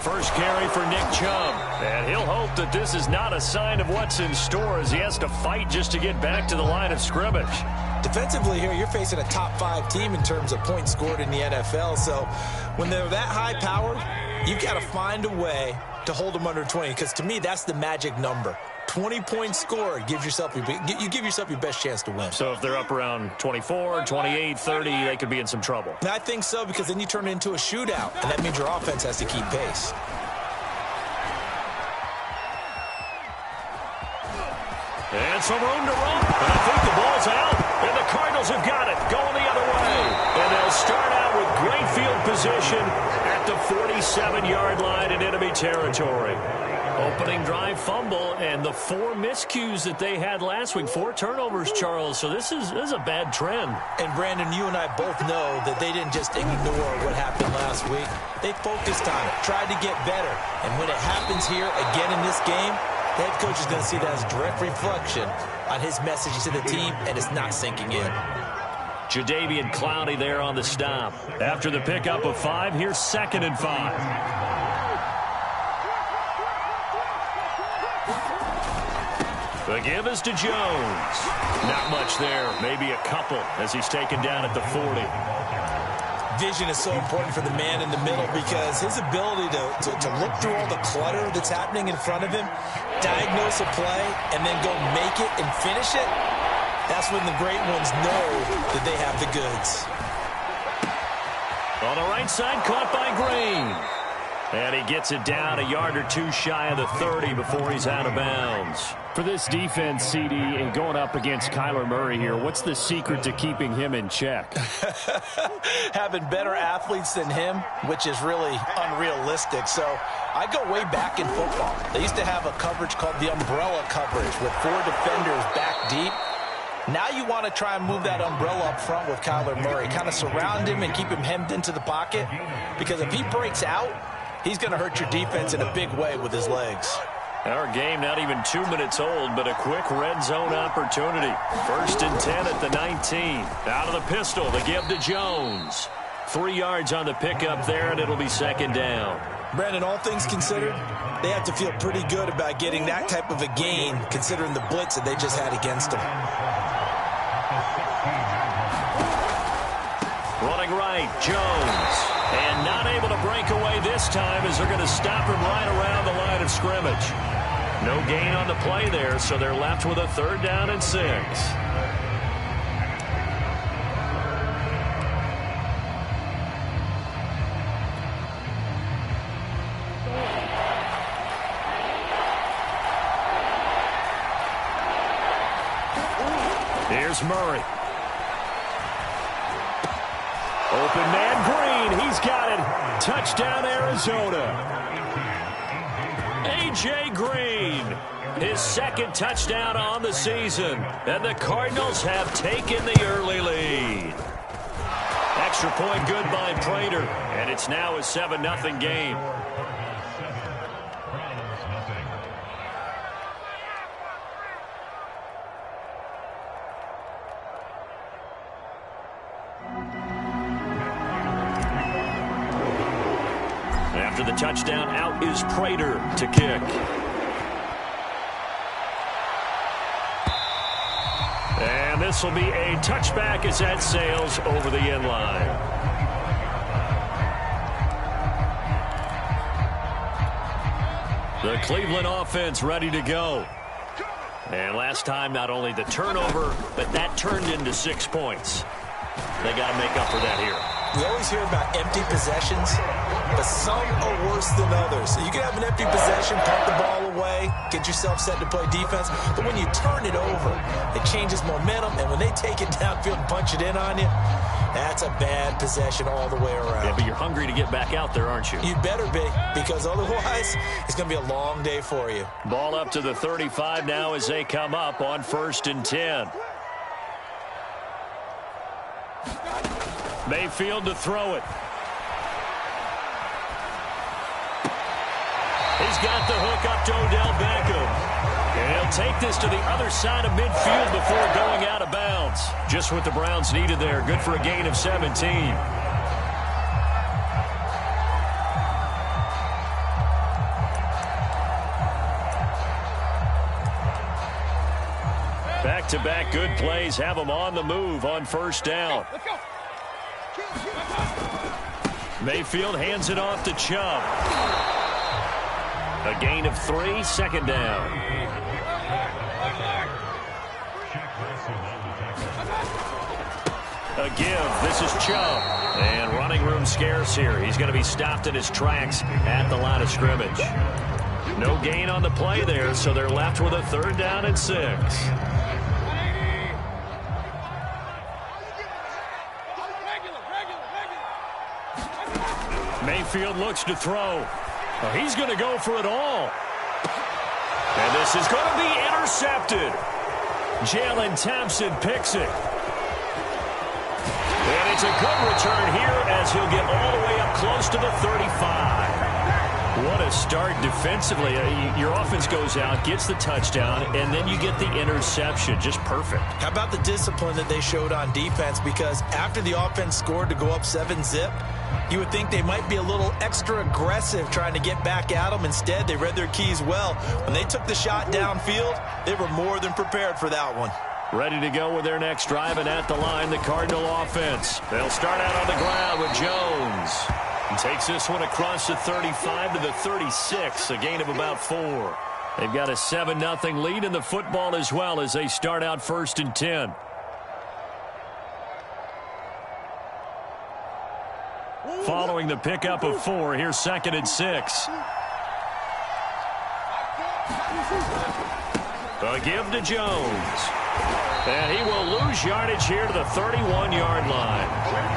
first carry for Nick Chubb. And he'll hope that this is not a sign of what's in store as he has to fight just to get back to the line of scrimmage. Defensively here, you're facing a top-5 team in terms of points scored in the NFL. So when they're that high-powered, you've got to find a way to hold them under 20. Because to me, that's the magic number. 20 points scored, you give yourself your best chance to win. So if they're up around 24, 28, 30, they could be in some trouble. And I think so, because then you turn it into a shootout, and that means your offense has to keep pace. And some room to run. And I think the ball's out. And the Cardinals have got it, going the other way. And they'll start out with great field position at the 47-yard line in enemy territory. Opening drive fumble, and the 4 miscues that they had last week, 4 turnovers, Charles. So this is a bad trend. And, Brandon, you and I both know that they didn't just ignore what happened last week. They focused on it, tried to get better. And when it happens here again in this game, the head coach is going to see that as a direct reflection on his message to the team, and it's not sinking in. Jadeveon Clowney there on the stop. After the pickup of 5, here's 2nd and 5. The give is to Jones. Not much there. Maybe a couple as he's taken down at the 40. Vision is so important for the man in the middle because his ability to look through all the clutter that's happening in front of him, diagnose a play, and then go make it and finish it, that's when the great ones know that they have the goods. On the right side, caught by Green. And he gets it down a yard or 2 shy of the 30 before he's out of bounds. For this defense, CD, and going up against Kyler Murray here, what's the secret to keeping him in check? Having better athletes than him, which is really unrealistic. So I go way back in football. They used to have a coverage called the umbrella coverage with 4 defenders back deep. Now you want to try and move that umbrella up front with Kyler Murray. Kind of surround him and keep him hemmed into the pocket. Because if he breaks out, he's going to hurt your defense in a big way with his legs. Our game not even 2 minutes old, but a quick red zone opportunity. 1st and 10 at the 19. Out of the pistol, the give to Jones. 3 yards on the pickup there, and it'll be 2nd down. Brandon, all things considered, they have to feel pretty good about getting that type of a gain, considering the blitz that they just had against them. Running right, Jones. And not able to break away this time as they're going to stop him right around the line of scrimmage. No gain on the play there, so they're left with a 3rd down and 6. Here's Murray. Open man Green. He's got it. Touchdown, Arizona. A.J. Green, his 2nd touchdown on the season. And the Cardinals have taken the early lead. Extra point good by Prater. And it's now a 7-0 game. After the touchdown, out is Prater to kick. And this will be a touchback as that sails over the end line. The Cleveland offense ready to go. And last time, not only the turnover, but that turned into 6 points. They got to make up for that here. We always hear about empty possessions, but some are worse than others. So you can have an empty possession, punt the ball away, get yourself set to play defense. But when you turn it over, it changes momentum. And when they take it downfield and punch it in on you, that's a bad possession all the way around. Yeah, but you're hungry to get back out there, aren't you? You better be, because otherwise it's going to be a long day for you. Ball up to the 35 now as they come up on 1st and 10. Mayfield to throw it. He's got the hook up to Odell Beckham. And he'll take this to the other side of midfield before going out of bounds. Just what the Browns needed there. Good for a gain of 17. Back-to-back good plays have them on the move on first down. Mayfield hands it off to Chubb. A gain of 3, second down. A give. This is Chubb. And running room scarce here. He's going to be stopped in his tracks at the line of scrimmage. No gain on the play there, so they're left with a 3rd down and 6. Mayfield looks to throw. He's going to go for it all. And this is going to be intercepted. Jalen Thompson picks it. And it's a good return here as he'll get all the way up close to the 35. What a start defensively. Your offense goes out, gets the touchdown, and then you get the interception. Just perfect. How about the discipline that they showed on defense? Because after the offense scored to go up 7-zip, you would think they might be a little extra aggressive trying to get back at them. Instead, they read their keys well. When they took the shot downfield, they were more than prepared for that one. Ready to go with their next drive, and at the line, the Cardinal offense. They'll start out on the ground with Jones. He takes this one across the 35 to the 36, a gain of about 4. They've got a 7-0 lead in the football as well as they start out 1st and 10. Following the pickup of 4, here's 2nd and 6. A give to Jones. And he will lose yardage here to the 31-yard line.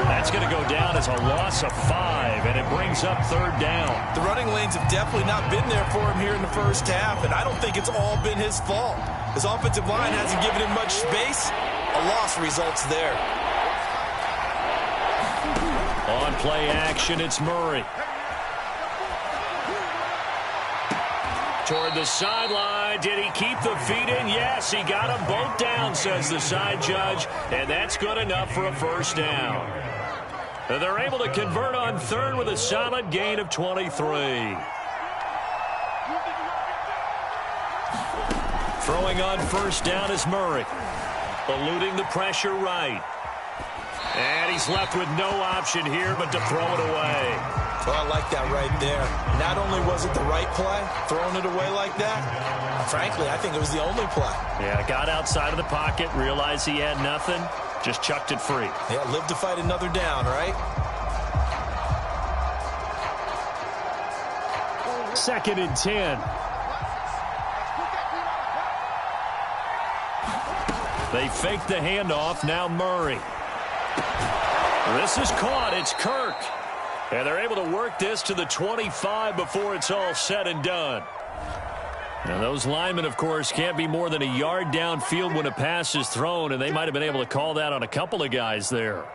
That's going to go down as a loss of 5, and it brings up 3rd down. The running lanes have definitely not been there for him here in the first half, and I don't think it's all been his fault. His offensive line hasn't given him much space. A loss results there. On play action, it's Murray. Toward the sideline. Did he keep the feet in? Yes, he got them both down, says the side judge, and that's good enough for a 1st down. They're able to convert on 3rd with a solid gain of 23. Throwing on 1st down is Murray. Eluding the pressure right. And he's left with no option here but to throw it away. Well, I like that right there. Not only was it the right play, throwing it away like that, frankly, I think it was the only play. Yeah, got outside of the pocket, realized he had nothing, just chucked it free. Yeah, live to fight another down, right? 2nd and 10. They fake the handoff, now Murray. This is caught, it's Kirk. And they're able to work this to the 25 before it's all said and done. Now those linemen, of course, can't be more than a yard downfield when a pass is thrown, and they might have been able to call that on a couple of guys there.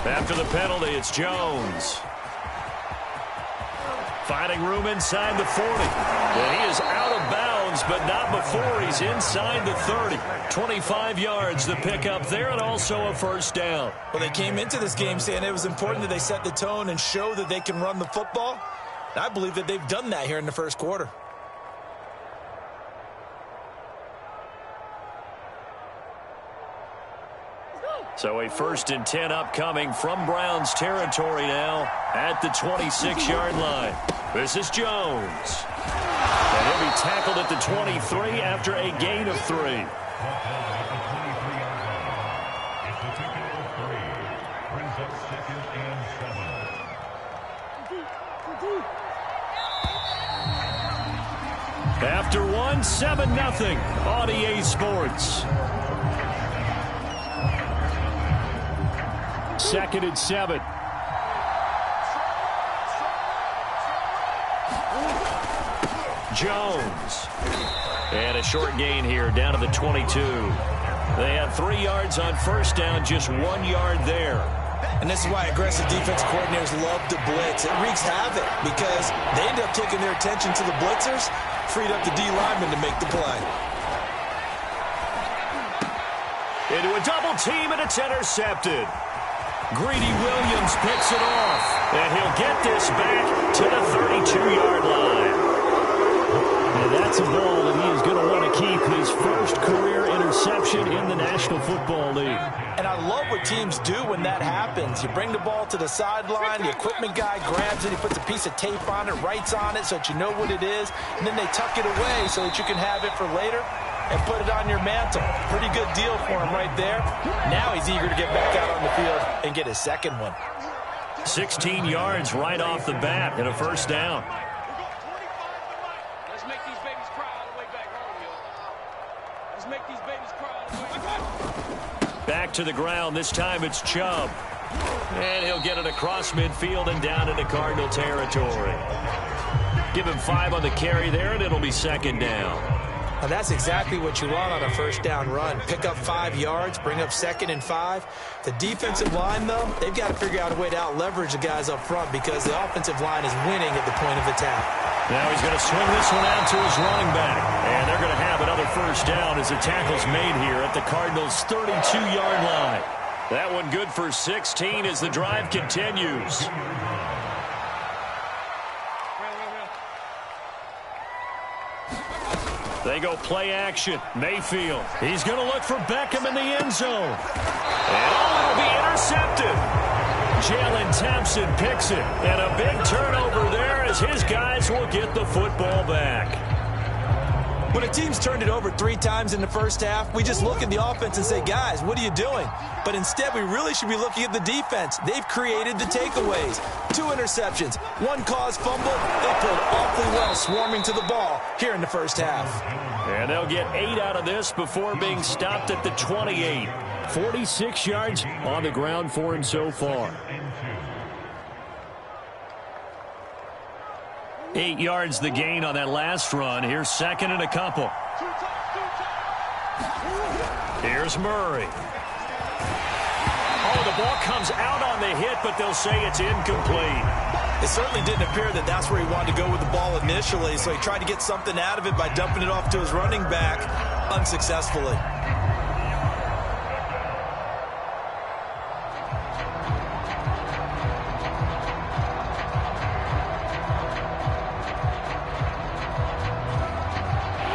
After the penalty, it's Jones. Finding room inside the 40. And he is out of bounds, but not before he's inside the 30. 25 yards, the pickup there, and also a 1st down. Well, they came into this game saying it was important that they set the tone and show that they can run the football. And I believe that they've done that here in the 1st quarter. So a 1st and 10 upcoming from Browns territory now at the 26-yard line. This is Jones. And he'll be tackled at the 23 after a gain of 3. After 1, 7-0 on EA Sports. 2nd and 7. Jones. And a short gain here down to the 22. They had 3 yards on 1st down, just 1 yard there. And this is why aggressive defense coordinators love to blitz. It wreaks havoc because they end up taking their attention to the blitzers, freed up the D lineman to make the play. into a double team, and it's intercepted. Greedy Williams picks it off, and he'll get this back to the 32-yard line. And that's a ball that he is going to want to keep, his first career interception in the National Football League. And I love what teams do when that happens. You bring the ball to the sideline, the equipment guy grabs it, he puts a piece of tape on it, writes on it so that you know what it is, and then they tuck it away so that you can have it for later and put it on your mantle. Pretty good deal for him right there. Now he's eager to get back out on the field and get his second one. 16 yards right off the bat and a first down. Back to the ground. This time it's Chubb. And he'll get it across midfield and down into Cardinal territory. Give him 5 on the carry there, and it'll be second down. Now that's exactly what you want on a first down run. Pick up 5 yards, bring up 2nd and 5. The defensive line, though, they've got to figure out a way to out-leverage the guys up front because the offensive line is winning at the point of attack. Now he's going to swing this one out to his running back. And they're going to have another first down as the tackle's made here at the Cardinals' 32-yard line. That one good for 16 as the drive continues. They go play action. Mayfield. He's going to look for Beckham in the end zone. And it'll be intercepted. Jalen Thompson picks it. And a big turnover there as his guys will get the football back. When a team's turned it over 3 times in the first half, we just look at the offense and say, guys, what are you doing? But instead, we really should be looking at the defense. They've created the takeaways. 2 interceptions, 1 caused fumble. They played awfully well swarming to the ball here in the first half. And they'll get 8 out of this before being stopped at the 28. 46 yards on the ground for him so far. 8 yards the gain on that last run. Here's 2nd and a couple. Here's Murray. Oh, the ball comes out on the hit, but they'll say it's incomplete. It certainly didn't appear that that's where he wanted to go with the ball initially, so he tried to get something out of it by dumping it off to his running back unsuccessfully.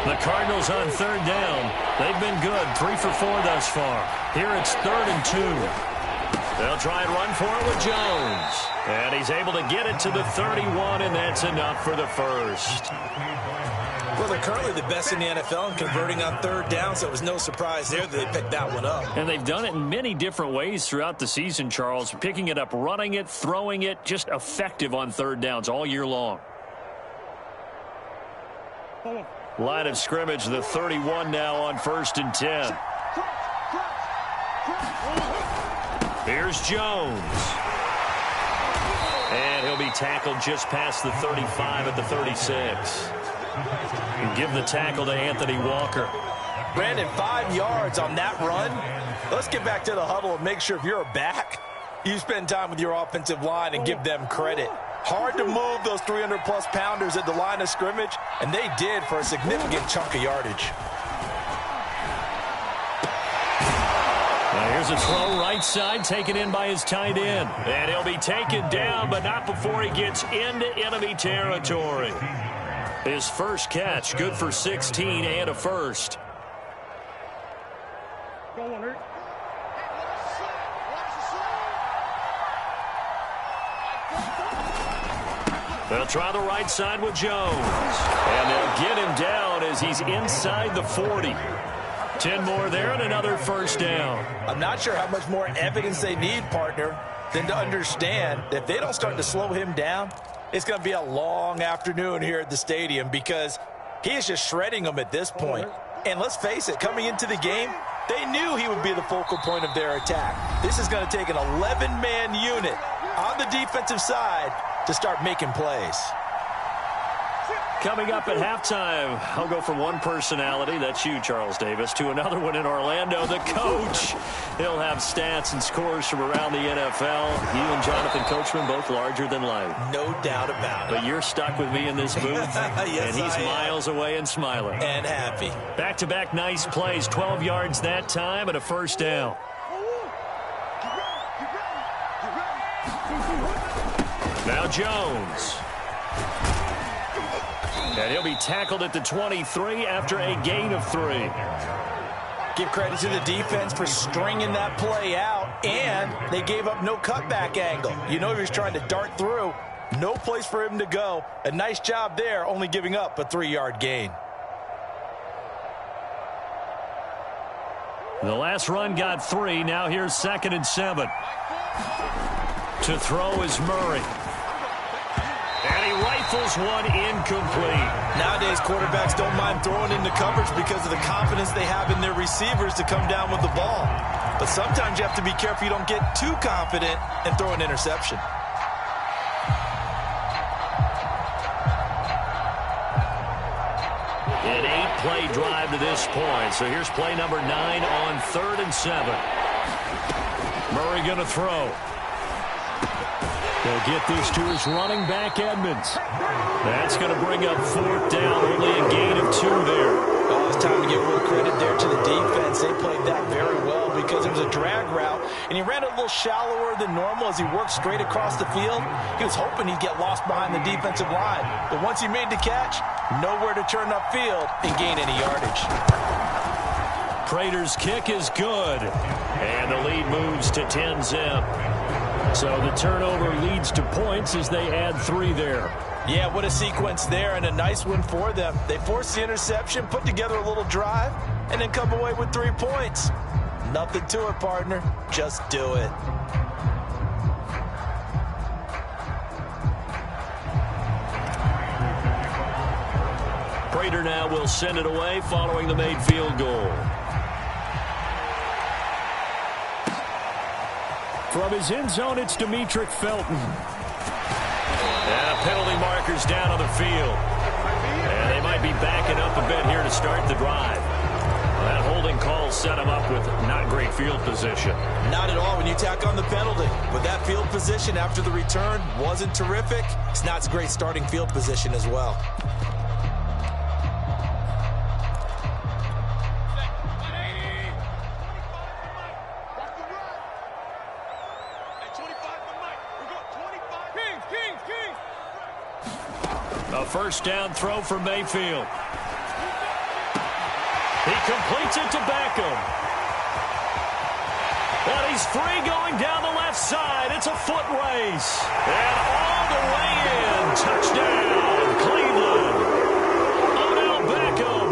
The Cardinals on 3rd down. They've been good, 3 for 4 thus far. Here it's 3rd and 2. They'll try and run for it with Jones. And he's able to get it to the 31, and that's enough for the first. Well, they're currently the best in the NFL in converting on 3rd down, so it was no surprise there that they picked that one up. And they've done it in many different ways throughout the season, Charles. Picking it up, running it, throwing it, just effective on 3rd downs all year long. Line of scrimmage, the 31 now on 1st and 10. Here's Jones. And he'll be tackled just past the 35 at the 36. And give the tackle to Anthony Walker. Brandon, 5 yards on that run. Let's get back to the huddle and make sure if you're a back, you spend time with your offensive line and give them credit. Hard to move those 300-plus pounders at the line of scrimmage, and they did for a significant chunk of yardage. Now here's a throw right side taken in by his tight end. And he'll be taken down, but not before he gets into enemy territory. His first catch, good for 16 and a first. They'll try the right side with Jones. And they'll get him down as he's inside the 40. 10 more there and another first down. I'm not sure how much more evidence they need, partner, than to understand that if they don't start to slow him down, it's going to be a long afternoon here at the stadium because he is just shredding them at this point. And let's face it, coming into the game, they knew he would be the focal point of their attack. This is going to take an 11-man unit on the defensive side to start making plays. Coming up at halftime, I'll go from one personality, that's you, Charles Davis, to another one in Orlando, the coach. He'll have stats and scores from around the NFL. You and Jonathan Coachman both larger than life. No doubt about it. But you're stuck with me in this booth. Yes, and he's miles away and smiling. And happy. Back-to-back nice plays. 12 yards that time and a first down. Now Jones. And he'll be tackled at the 23 after a gain of 3. Give credit to the defense for stringing that play out, and they gave up no cutback angle. You know he was trying to dart through. No place for him to go. A nice job there, only giving up a 3-yard gain. The last run got 3. Now here's 2nd and 7. To throw is Murray. And he rifles one incomplete. Nowadays, quarterbacks don't mind throwing into coverage because of the confidence they have in their receivers to come down with the ball. But sometimes you have to be careful you don't get too confident and throw an interception. An 8-play drive to this point. So here's play number 9 on 3rd and 7. Murray going to throw. They'll get this to his running back, Edmonds. That's going to bring up 4th down. Only a gain of 2 there. Oh, it's time to give a little credit there to the defense. They played that very well because it was a drag route, and he ran a little shallower than normal as he worked straight across the field. He was hoping he'd get lost behind the defensive line. But once he made the catch, nowhere to turn upfield and gain any yardage. Prater's kick is good. And the lead moves to 10-zip. So the turnover leads to points as they add 3 there. Yeah, what a sequence there, and a nice one for them. They forced the interception, put together a little drive, and then come away with 3 points. Nothing to it, partner. Just do it. Prater now will send it away following the made field goal. From his end zone, it's Demetric Felton. And penalty markers down on the field. And they might be backing up a bit here to start the drive. That holding call set him up with not great field position. Not at all when you tack on the penalty. But that field position after the return wasn't terrific. It's not great starting field position as well. A first down throw for Mayfield. He completes it to Beckham. And he's free going down the left side. It's a foot race. And all the way in. Touchdown, Cleveland. Odell Beckham,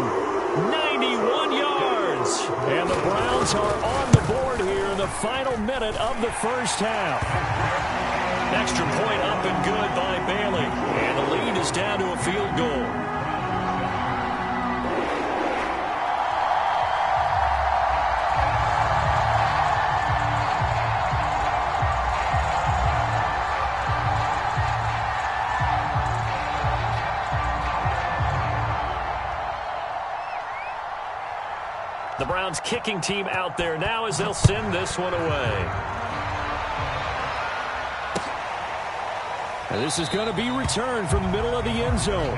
91 yards. And the Browns are on the board here in the final minute of the first half. Extra point up and good by Bailey. And the lead is down to a field goal. The Browns kicking team out there now as they'll send this one away. And this is going to be returned from the middle of the end zone.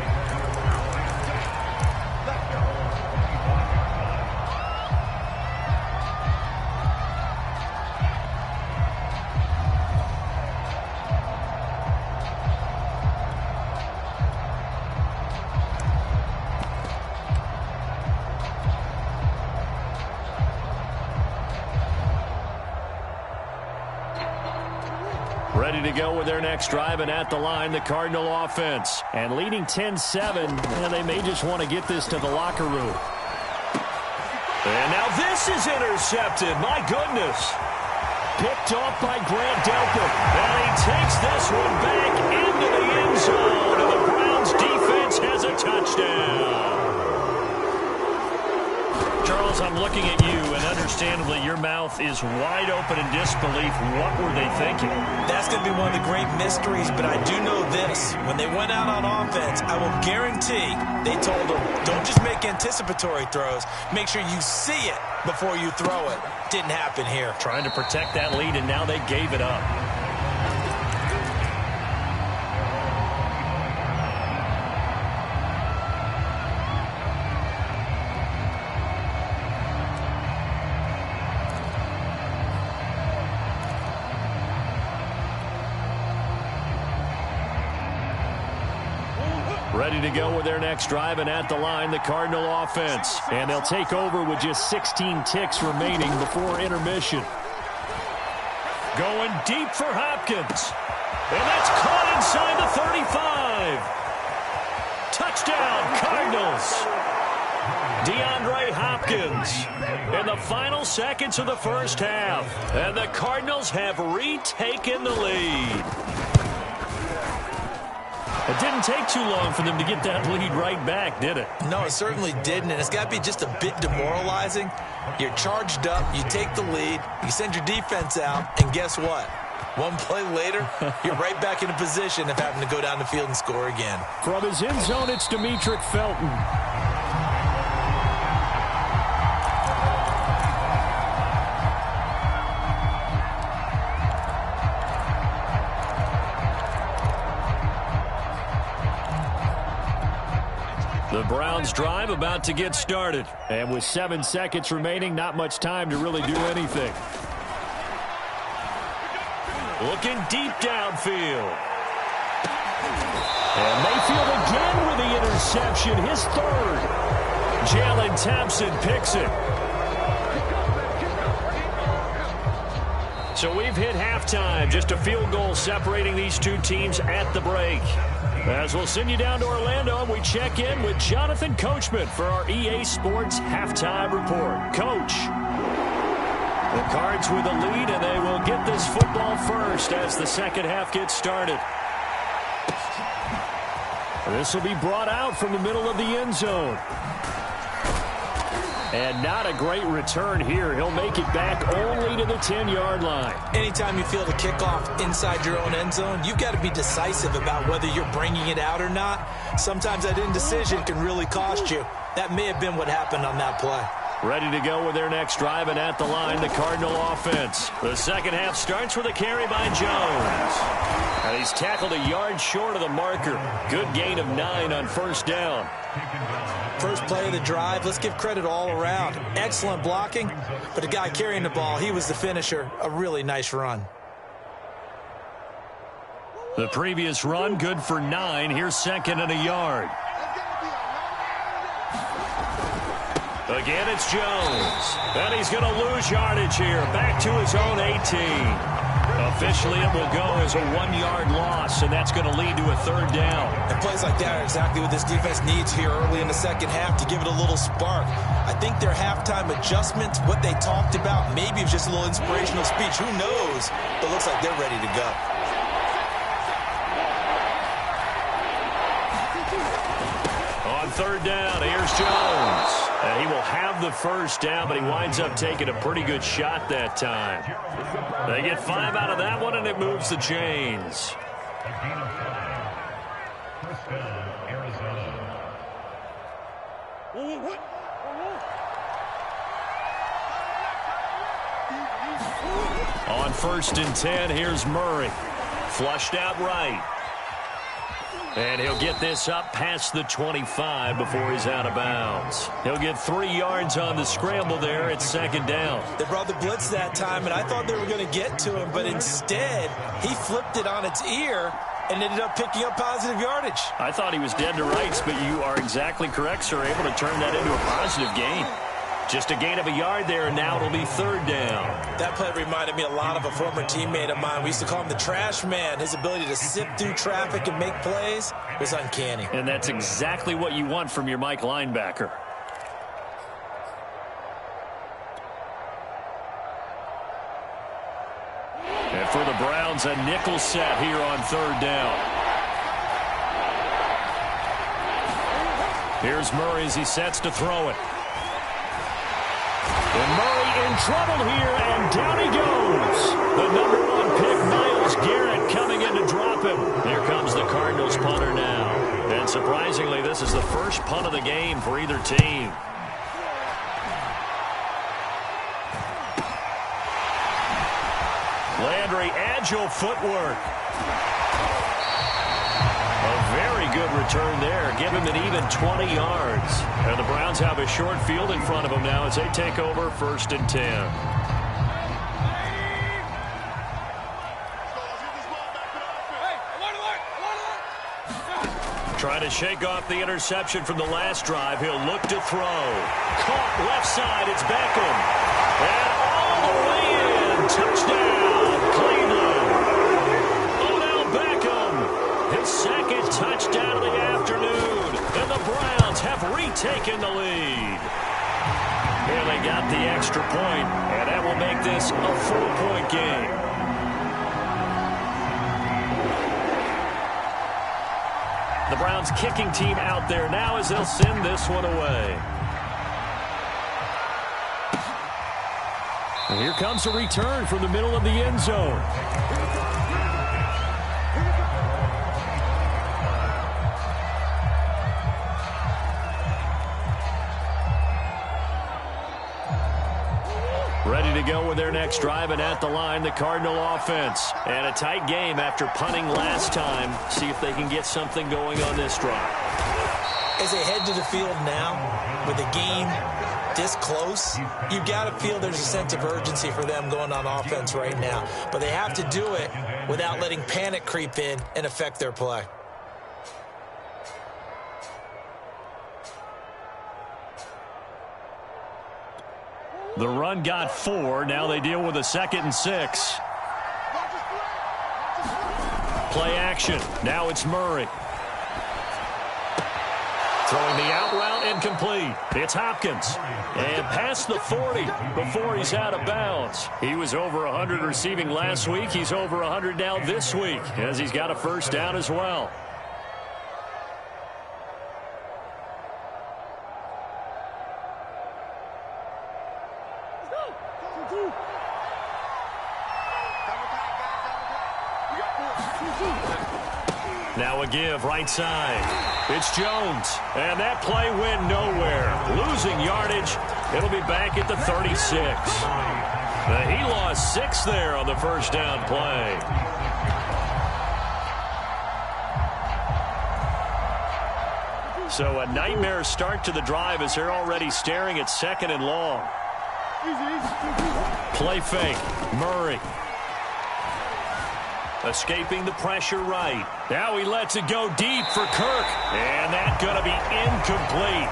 Ready to go with their next drive, and at the line, the Cardinal offense. And leading 10-7, and they may just want to get this to the locker room. And now this is intercepted. My goodness. Picked off by Grant Delpit. And he takes this one back into the end zone. And the Browns defense has a touchdown. Charles, I'm looking at you, and understandably, your mouth is wide open in disbelief. What were they thinking? That's going to be one of the great mysteries, but I do know this. When they went out on offense, I will guarantee they told them, don't just make anticipatory throws. Make sure you see it before you throw it. Didn't happen here. Trying to protect that lead, and now they gave it up. Ready to go with their next drive, and at the line, the Cardinal offense. And they'll take over with just 16 ticks remaining before intermission. Going deep for Hopkins. And that's caught inside the 35. Touchdown, Cardinals. DeAndre Hopkins in the final seconds of the first half. And the Cardinals have retaken the lead. It didn't take too long for them to get that lead right back, did it? No, it certainly didn't, and it's got to be just a bit demoralizing. You're charged up, you take the lead, you send your defense out, and guess what? One play later, you're right back in a position of having to go down the field and score again. From his end zone, it's Demetric Felton. The Browns drive about to get started. And with 7 seconds remaining, not much time to really do anything. Looking deep downfield. And Mayfield again with the interception, his third. Jalen Thompson picks it. So we've hit halftime. Just a field goal separating these two teams at the break. As we'll send you down to Orlando, and we check in with Jonathan Coachman for our EA Sports Halftime Report. Coach, the Cards with the lead, and they will get this football first as the second half gets started. This will be brought out from the middle of the end zone. And not a great return here. He'll make it back only to the 10-yard line. Anytime you feel the kickoff inside your own end zone, you've got to be decisive about whether you're bringing it out or not. Sometimes that indecision can really cost you. That may have been what happened on that play. Ready to go with their next drive, and at the line, the Cardinal offense. The second half starts with a carry by Jones. And he's tackled a yard short of the marker. Good gain of 9 on first down. First play of the drive, let's give credit all around. Excellent blocking, but the guy carrying the ball, he was the finisher. A really nice run. The previous run, good for 9. Here's second and a yard. Again, it's Jones. And he's going to lose yardage here. Back to his own 18. Officially, it will go as a 1-yard loss, and that's going to lead to a third down. And plays like that are exactly what this defense needs here early in the second half to give it a little spark. I think their halftime adjustments, what they talked about, maybe it's just a little inspirational speech. Who knows? But it looks like they're ready to go. On third down, here's Jones. He will have the first down, but he winds up taking a pretty good shot that time. They get 5 out of that one, and it moves the chains. On first and 10, here's Murray. Flushed out right. And he'll get this up past the 25 before he's out of bounds. He'll get 3 yards on the scramble there. It's second down. They brought the blitz that time, and I thought they were going to get to him, but instead, he flipped it on its ear and ended up picking up positive yardage. I thought he was dead to rights, but you are exactly correct, sir. Able to turn that into a positive gain. Just a gain of a yard there, and now it'll be third down. That play reminded me a lot of a former teammate of mine. We used to call him the trash man. His ability to sift through traffic and make plays was uncanny. And that's exactly what you want from your Mike linebacker. And for the Browns, a nickel set here on third down. Here's Murray as he sets to throw it. And Murray in trouble here, and down he goes. The #1 pick, Myles Garrett, coming in to drop him. Here comes the Cardinals punter now. And surprisingly, this is the first punt of the game for either team. Landry, agile footwork. A very good return there. Give him an even 20 yards. And the Browns have a short field in front of them now as they take over 1st and 10. Trying to shake off the interception from the last drive. He'll look to throw. Caught left side. It's Beckham. And all the way in. Touchdown, Cleveland. Odell Beckham. His second touchdown of the afternoon. And the Browns have retaken the lead. Here they got the extra point. And that will make this a 4-point game. The Browns kicking team out there now as they'll send this one away. And here comes a return from the middle of the end zone. Ready to go with their next drive, and at the line, the Cardinal offense. And a tight game after punting last time. See if they can get something going on this drive. As they head to the field now, with the game this close, you've got to feel there's a sense of urgency for them going on offense right now. But they have to do it without letting panic creep in and affect their play. The run got 4. Now they deal with a 2nd and 6. Play action. Now it's Murray. Throwing the out route incomplete. It's Hopkins. And past the 40 before he's out of bounds. He was over 100 receiving last week. He's over 100 now this week as he's got a first down as well. Now a give right side. It's Jones. And that play went nowhere. Losing yardage. It'll be back at the 36. He lost 6 there on the first down play. So a nightmare start to the drive as they're already staring at 2nd and long. Play fake. Murray. Escaping the pressure right. Now he lets it go deep for Kirk. And that's going to be incomplete.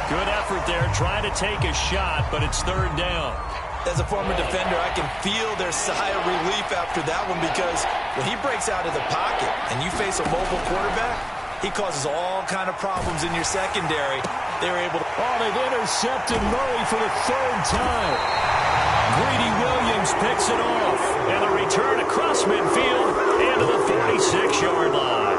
Good effort there trying to take a shot, but it's 3rd down. As a former defender, I can feel their sigh of relief after that one because when he breaks out of the pocket and you face a mobile quarterback, he causes all kind of problems in your secondary. They're able to... Oh, they've intercepted Murray for the 3rd time. Greedy Williams picks it off. And a return across midfield into the 46-yard line.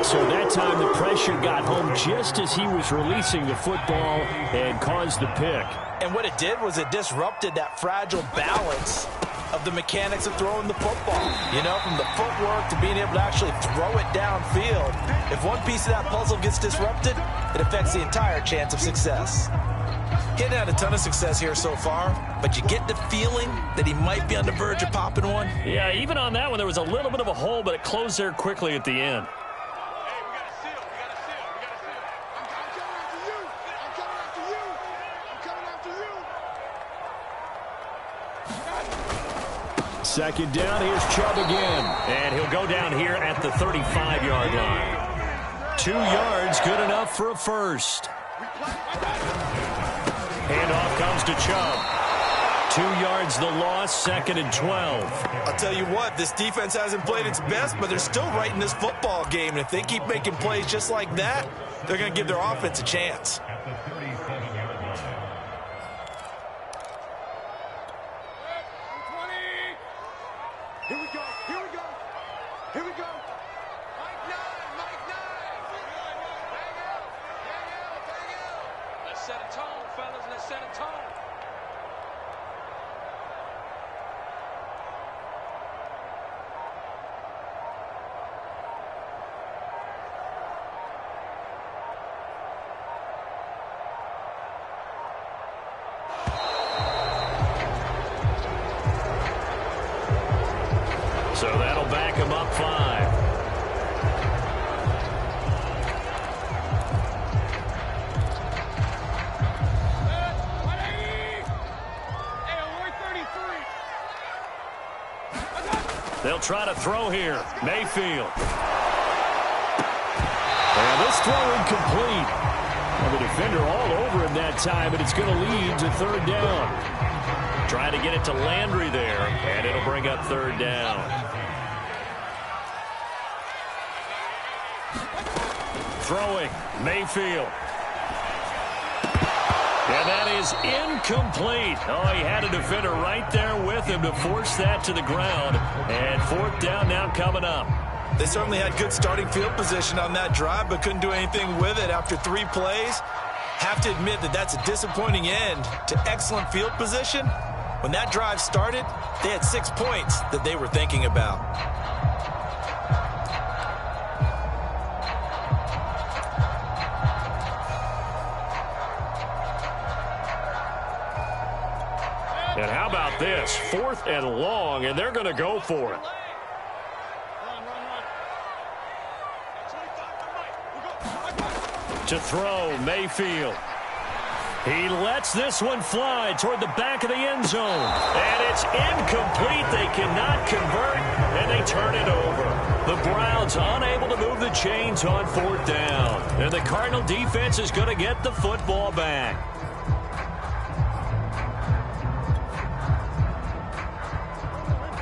So that time the pressure got home just as he was releasing the football and caused the pick. And what it did was it disrupted that fragile balance of the mechanics of throwing the football. You know, from the footwork to being able to actually throw it downfield. If one piece of that puzzle gets disrupted, it affects the entire chance of success. He hadn't had a ton of success here so far, but you get the feeling that he might be on the verge of popping one. Yeah, even on that one, there was a little bit of a hole, but it closed there quickly at the end. Hey, we got a Siyl. I'm coming after you. I'm coming after you. 2nd down, here's Chubb again. And he'll go down here at the 35-yard line. 2 yards, good enough for a first. Handoff comes to Chubb. 2 yards the loss, 2nd and 12. I'll tell you what, this defense hasn't played its best, but they're still right in this football game. And if they keep making plays just like that, they're going to give their offense a chance. Here we go. Here we go. Mike 9. Hang out. set a tone, fellas. Let's set a tone. So that'll back him up 5. They'll try to throw here. Mayfield. And this throw incomplete. Well, the defender all over him that time, and it's going to lead to 3rd down. Trying to get it to Landry there, and it'll bring up 3rd down. Throwing, Mayfield. And that is incomplete. Oh, he had a defender right there with him to force that to the ground. And 4th down now coming up. They certainly had good starting field position on that drive, but couldn't do anything with it after 3 plays. Have to admit that that's a disappointing end to excellent field position. When that drive started, they had 6 points that they were thinking about. And how about this? 4th and long, and they're going to go for it. To throw, Mayfield. He lets this one fly toward the back of the end zone. And it's incomplete. They cannot convert, and they turn it over. The Browns unable to move the chains on 4th down. And the Cardinal defense is going to get the football back.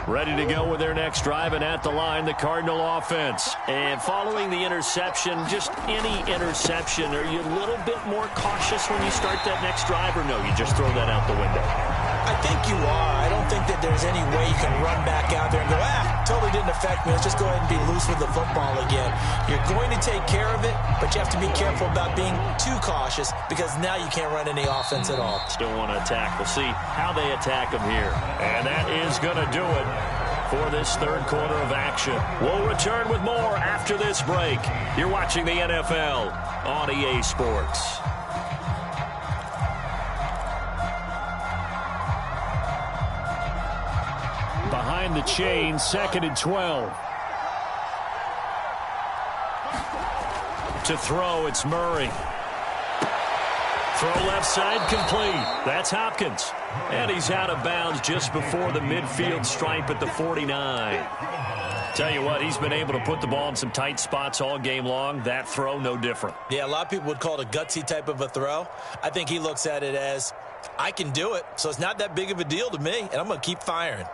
Ready to go with their next drive, and at the line, the Cardinal offense. And following the interception, just any interception, are you a little bit more cautious when you start that next drive, or no, you just throw that out the window? I think you are. I don't think that there's any way you can run back out there and go, totally didn't affect me. Let's just go ahead and be loose with the football again. You're going to take care of it, but you have to be careful about being too cautious because now you can't run any offense at all. Still want to attack. We'll see how they attack them here. And that is going to do it for this 3rd quarter of action. We'll return with more after this break. You're watching the NFL on EA Sports. Behind the chain, 2nd and 12. To throw, it's Murray. Throw left side complete. That's Hopkins. And he's out of bounds just before the midfield stripe at the 49. Tell you what, he's been able to put the ball in some tight spots all game long. That throw, no different. Yeah, a lot of people would call it a gutsy type of a throw. I think he looks at it as, I can do it, so it's not that big of a deal to me, and I'm going to keep firing.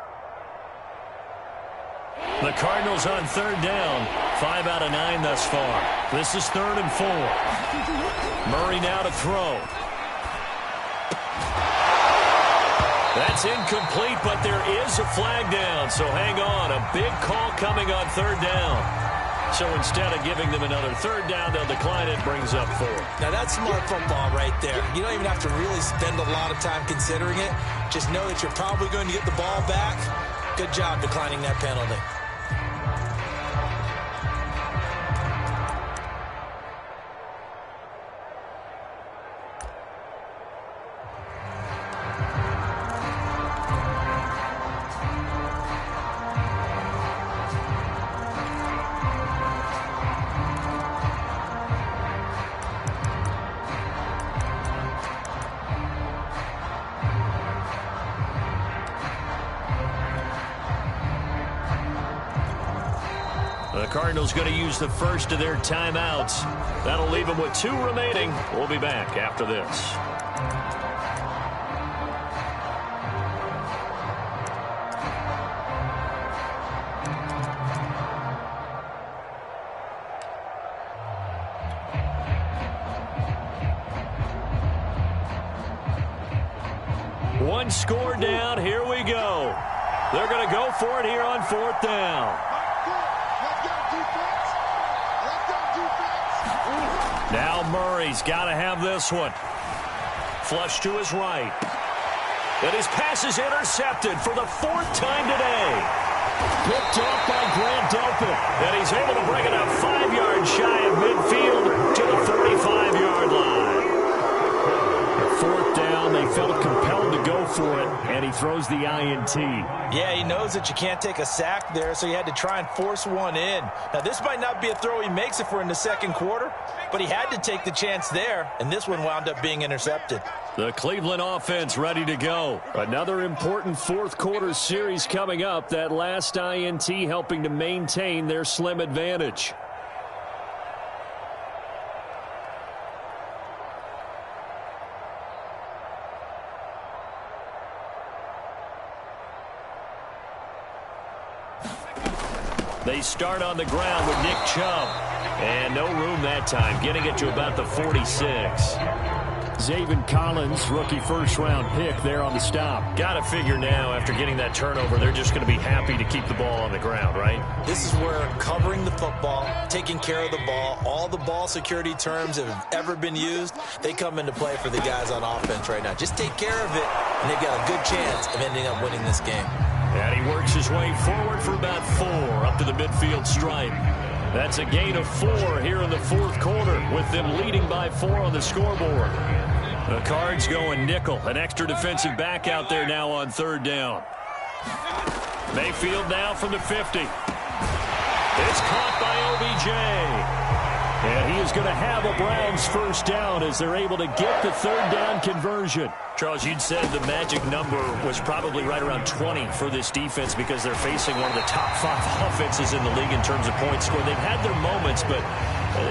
The Cardinals on 3rd down. 5 out of 9 thus far. This is 3rd and 4. Murray now to throw. That's incomplete, but there is a flag down, so hang on. A big call coming on 3rd down. So instead of giving them another 3rd down, they'll decline it, brings up 4. Now that's smart football right there. You don't even have to really spend a lot of time considering it. Just know that you're probably going to get the ball back. Good job declining that penalty. The Cardinals going to use the first of their timeouts. That'll leave them with 2 remaining. We'll be back after this. One score down. Here we go. They're going to go for it here on 4th down. Now Murray's got to have this one. Flush to his right. And his pass is intercepted for the 4th time today. Picked off by Grant Delpit. And he's able to bring it up 5 yards shy of midfield to the 45-yard line. 4th down, they felt compelled to go for it, and he throws the INT. Yeah, he knows that you can't take a sack there, so he had to try and force one in. Now, this might not be a throw he makes if we're in the second quarter, but he had to take the chance there, and this one wound up being intercepted. The Cleveland offense ready to go. Another important 4th quarter series coming up. That last INT helping to maintain their slim advantage. They start on the ground with Nick Chubb. And no room that time, getting it to about the 46. Zaven Collins, rookie first-round pick there on the stop. Got to figure now, after getting that turnover, they're just going to be happy to keep the ball on the ground, right? This is where covering the football, taking care of the ball, all the ball security terms that have ever been used, they come into play for the guys on offense right now. Just take care of it, and they've got a good chance of ending up winning this game. And he works his way forward for about 4 up to the midfield stripe. That's a gain of 4 here in the 4th quarter with them leading by 4 on the scoreboard. The Cards going nickel. An extra defensive back out there now on 3rd down. Mayfield now from the 50. It's caught by OBJ. And he is going to have a Browns first down as they're able to get the 3rd down conversion. Charles, you'd said the magic number was probably right around 20 for this defense because they're facing one of the top 5 offenses in the league in terms of points scored. They've had their moments, but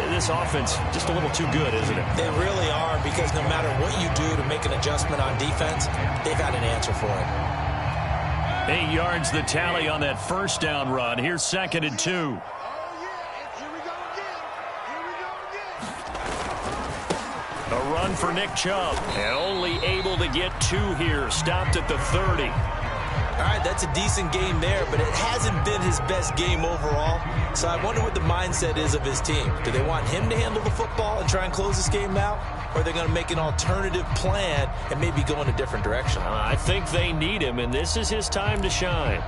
this offense just a little too good, isn't it? They really are, because no matter what you do to make an adjustment on defense, they've had an answer for it. 8 yards the tally on that first down run. Here's 2nd and 2. A run for Nick Chubb, and only able to get 2 here. Stopped at the 30. All right, that's a decent game there, but it hasn't been his best game overall. So I wonder what the mindset is of his team. Do they want him to handle the football and try and close this game out? Or are they going to make an alternative plan and maybe go in a different direction? I think they need him, and this is his time to shine.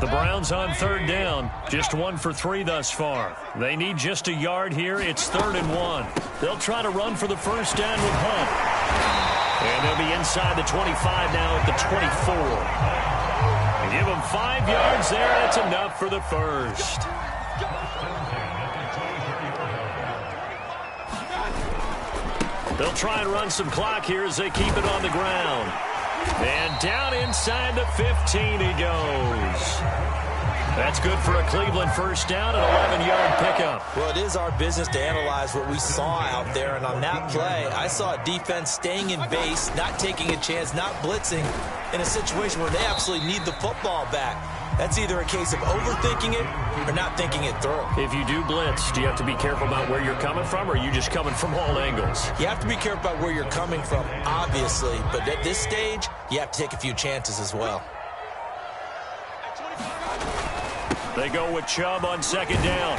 The Browns on 3rd down. Just 1 for 3 thus far. They need just a yard here. It's 3rd and 1. They'll try to run for the first down with Hunt. And they'll be inside the 25 now at the 24. And give them 5 yards there. That's enough for the first. They'll try and run some clock here as they keep it on the ground. And down inside the 15 he goes. That's good for a Cleveland first down, an 11-yard pickup. Well, it is our business to analyze what we saw out there. And on that play, I saw a defense staying in base, not taking a chance, not blitzing, in a situation where they absolutely need the football back. That's either a case of overthinking it or not thinking it through. If you do blitz, do you have to be careful about where you're coming from, or are you just coming from all angles? You have to be careful about where you're coming from, obviously. But at this stage, you have to take a few chances as well. They go with Chubb on 2nd down.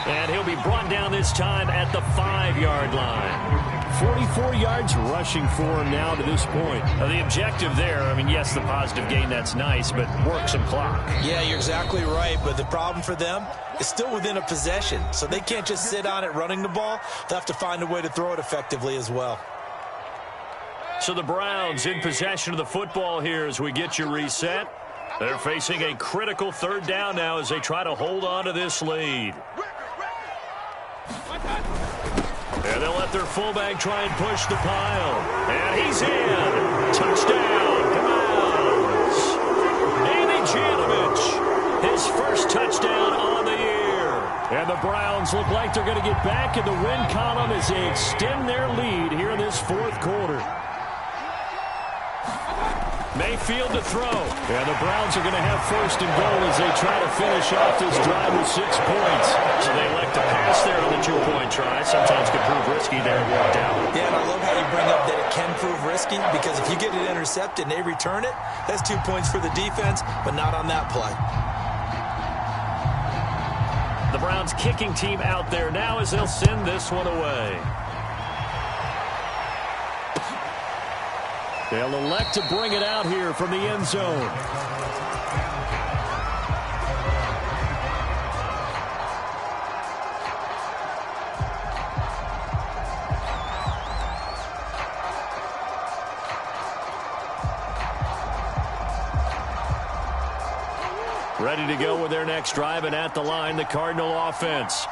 And he'll be brought down this time at the 5-yard line. 44 yards rushing for him now to this point. Now, the objective there, I mean, yes, the positive gain, that's nice, but work some clock. Yeah, you're exactly right, but the problem for them is still within a possession, so they can't just sit on it running the ball. They'll have to find a way to throw it effectively as well. So the Browns in possession of the football here as we get you reset. They're facing a critical 3rd down now as they try to hold on to this lead. And they'll let their fullback try and push the pile. And he's in. Touchdown, Browns. Andy Janovich, his first touchdown on the year. And the Browns look like they're going to get back in the win column as they extend their lead here in this 4th quarter. Mayfield to throw. And the Browns are going to have 1st and goal as they try to finish off this drive with 6 points. So they elect to pass there on the 2-point try. Sometimes could prove risky there. It worked out. Yeah, and I love how you bring up that it can prove risky, because if you get it intercepted and they return it, that's 2 points for the defense, but not on that play. The Browns kicking team out there now as they'll send this one away. They'll elect to bring it out here from the end zone. Ready to go with their next drive, and at the line, the Cardinal offense.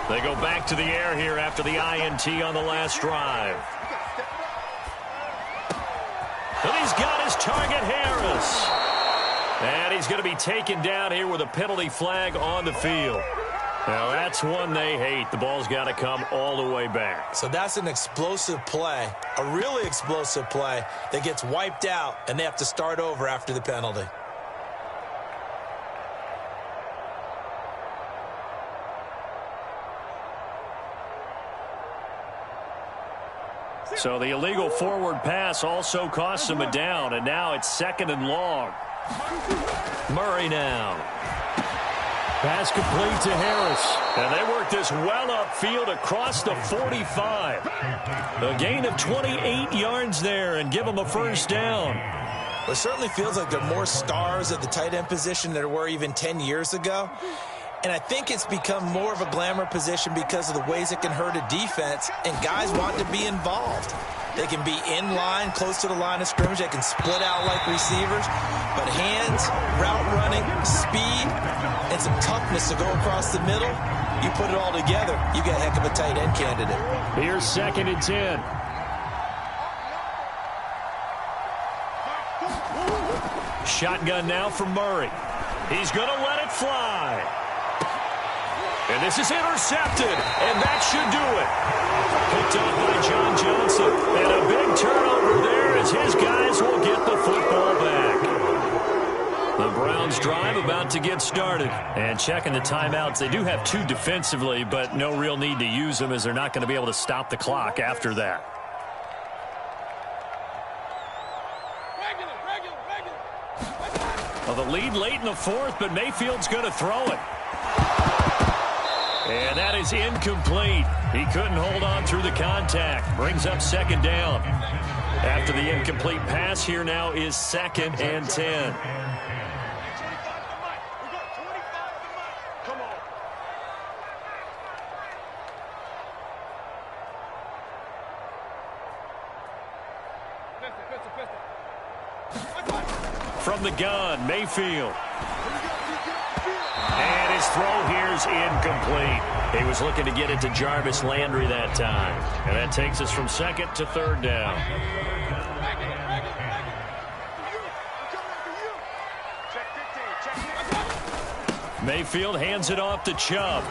They go back to the air here after the INT on the last drive. And he's got his target, Harris. And he's going to be taken down here with a penalty flag on the field. Now, that's one they hate. The ball's got to come all the way back. So that's an explosive play, a really explosive play that gets wiped out, and they have to start over after the penalty. So the illegal forward pass also costs him a down, and now it's 2nd and long. Murray now. Pass complete to Harris. And they work this well upfield across the 45. A gain of 28 yards there and give them a first down. Well, it certainly feels like there are more stars at the tight end position than there were even 10 years ago. And I think it's become more of a glamour position because of the ways it can hurt a defense, and guys want to be involved. They can be in line, close to the line of scrimmage. They can split out like receivers. But hands, route running, speed, and some toughness to go across the middle, you put it all together, you got a heck of a tight end candidate. Here's 2nd and 10. Shotgun now for Murray. He's going to let it fly. And this is intercepted, and that should do it. Picked up by John Johnson. And a big turnover there as his guys will get the football back. The Browns drive about to get started. And checking the timeouts, they do have 2 defensively, but no real need to use them as they're not going to be able to stop the clock after that. Well, the lead late in the 4th, but Mayfield's going to throw it. And that is incomplete. He couldn't hold on through the contact. Brings up 2nd down. After the incomplete pass, here now is 2nd and 10. From the gun, Mayfield. And his throw here is incomplete. He was looking to get it to Jarvis Landry that time. And that takes us from 2nd to 3rd down. Mayfield hands it off to Chubb.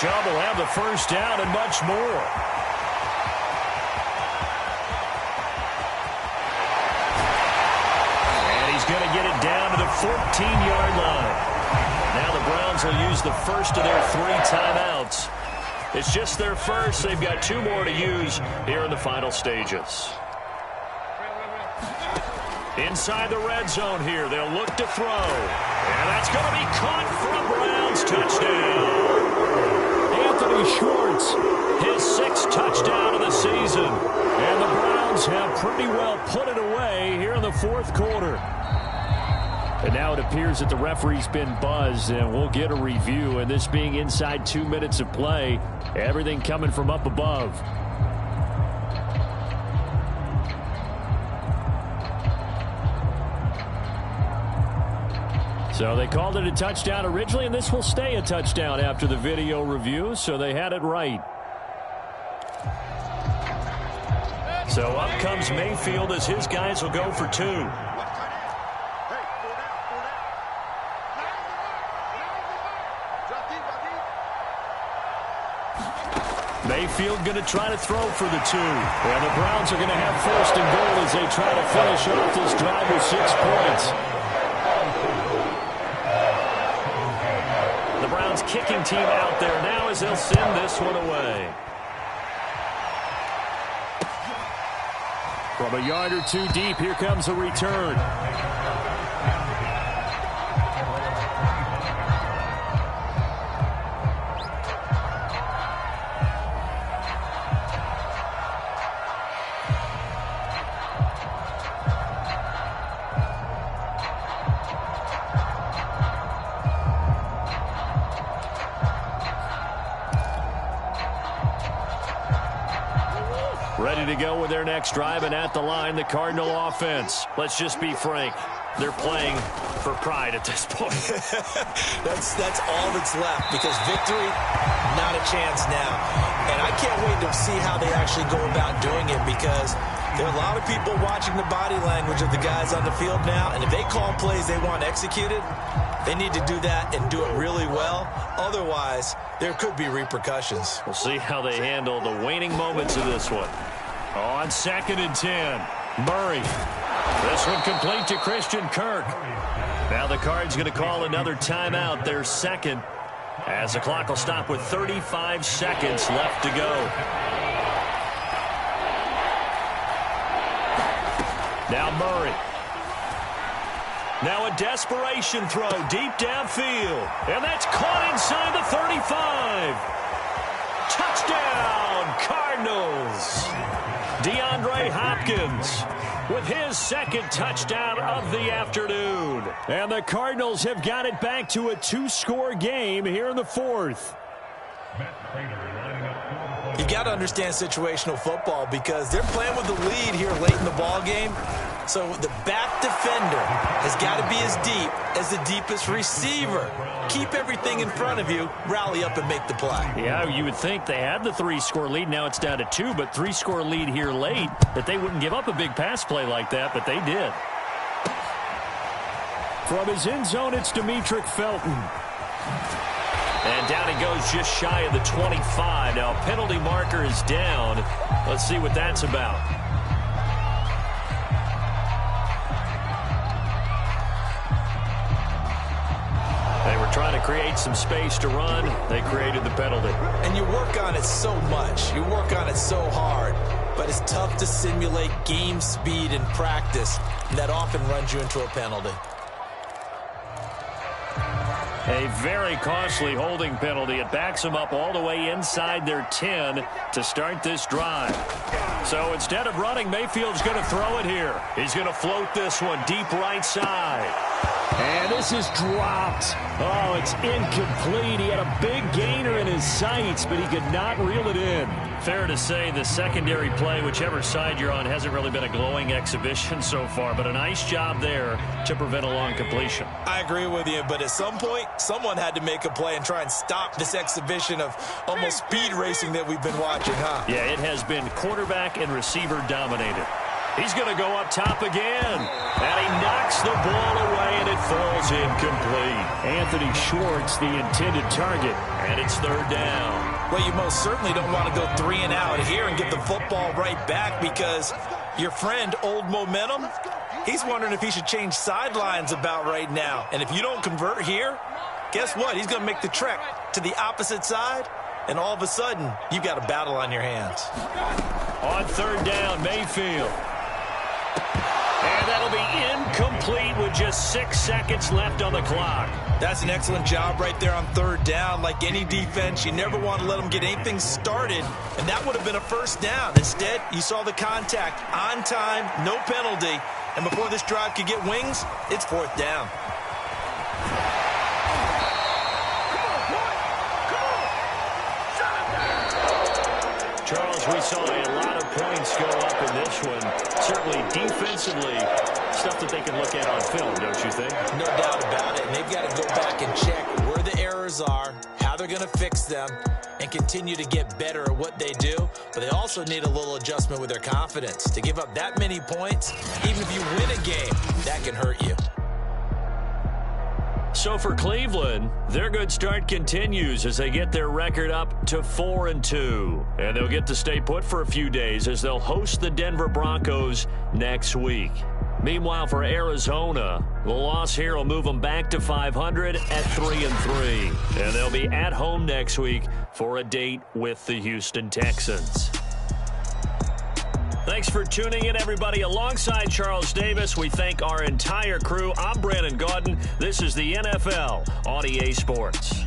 Chubb will have the first down and much more. And he's going to get it down to the 14-yard line. Now the Browns will use the first of their 3 timeouts. It's just their first. They've got 2 more to use here in the final stages. Inside the red zone here, they'll look to throw. And that's going to be caught for a Browns touchdown. Anthony Schwartz, his 6th touchdown of the season. And the Browns have pretty well put it away here in the 4th quarter. And now it appears that the referee's been buzzed, and we'll get a review. And this being inside 2 minutes of play, everything coming from up above. So they called it a touchdown originally, and this will stay a touchdown after the video review, so they had it right. So up comes Mayfield as his guys will go for 2. Mayfield going to try to throw for the 2. And the Browns are going to have 1st and goal as they try to finish off this drive with 6 points. The Browns kicking team out there now as they'll send this one away. From a yard or 2 deep, here comes a return. Ready to go with their next drive, and at the line, the Cardinal offense. Let's just be frank. They're playing for pride at this point. that's all that's left, because victory, not a chance now. And I can't wait to see how they actually go about doing it, because there are a lot of people watching the body language of the guys on the field now, and if they call plays they want executed, they need to do that and do it really well. Otherwise, there could be repercussions. We'll see how they handle the waning moments of this one. On 2nd and 10, Murray. This one complete to Christian Kirk. Now the Cards going to call another timeout, their second, as the clock will stop with 35 seconds left to go. Now Murray. Now a desperation throw deep downfield. And that's caught inside the 35. Touchdown, Cardinals. DeAndre Hopkins with his second touchdown of the afternoon. And the Cardinals have got it back to a 2-score game here in the 4th. You got to understand situational football, because they're playing with the lead here late in the ball game. So the back defender has got to be as deep as the deepest receiver. Keep everything in front of you, rally up and make the play. Yeah, you would think they had the 3-score lead. Now it's down to 2, but 3-score lead here late, that they wouldn't give up a big pass play like that, but they did. From his end zone, it's Demetric Felton. And down he goes just shy of the 25. Now a penalty marker is down. Let's see what that's about. They were trying to create some space to run. They created the penalty. And you work on it so much. You work on it so hard. But it's tough to simulate game speed in practice. And that often runs you into a penalty. A very costly holding penalty. It backs them up all the way inside their 10 to start this drive. So instead of running, Mayfield's going to throw it here. He's going to float this one deep right side. And this is dropped. Oh, it's incomplete. He had a big gainer in his sights, but he could not reel it in. Fair to say the secondary play, whichever side you're on, hasn't really been a glowing exhibition so far, but a nice job there to prevent a long completion. I agree with you, but at some point, someone had to make a play and try and stop this exhibition of almost speed racing that we've been watching, huh? Yeah, it has been quarterback and receiver dominated. He's going to go up top again. And he knocks the ball away, and it falls incomplete. Anthony Schwartz, the intended target, and it's 3rd down. Well, you most certainly don't want to go 3 and out here and get the football right back, because your friend, Old Momentum, he's wondering if he should change sidelines about right now. And if you don't convert here, guess what? He's going to make the trek to the opposite side, and all of a sudden, you've got a battle on your hands. On 3rd down, Mayfield. And that'll be incomplete with just 6 seconds left on the clock. That's an excellent job right there on 3rd down. Like any defense, you never want to let them get anything started, and that would have been a 1st down. Instead, you saw the contact on time, no penalty, and before this drive could get wings, it's 4th down. Charles, we saw a lot of points go up in this one. Certainly defensively, stuff that they can look at on film, don't you think? No doubt about it. And they've got to go back and check where the errors are, how they're going to fix them, and continue to get better at what they do. But they also need a little adjustment with their confidence. To give up that many points, even if you win a game, that can hurt you. So for Cleveland, their good start continues as they get their record up to 4-2. And they'll get to stay put for a few days as they'll host the Denver Broncos next week. Meanwhile, for Arizona, the loss here will move them back to 500 at 3-3. And they'll be at home next week for a date with the Houston Texans. Thanks for tuning in, everybody. Alongside Charles Davis, we thank our entire crew. I'm Brandon Gaudin. This is the NFL on EA Sports.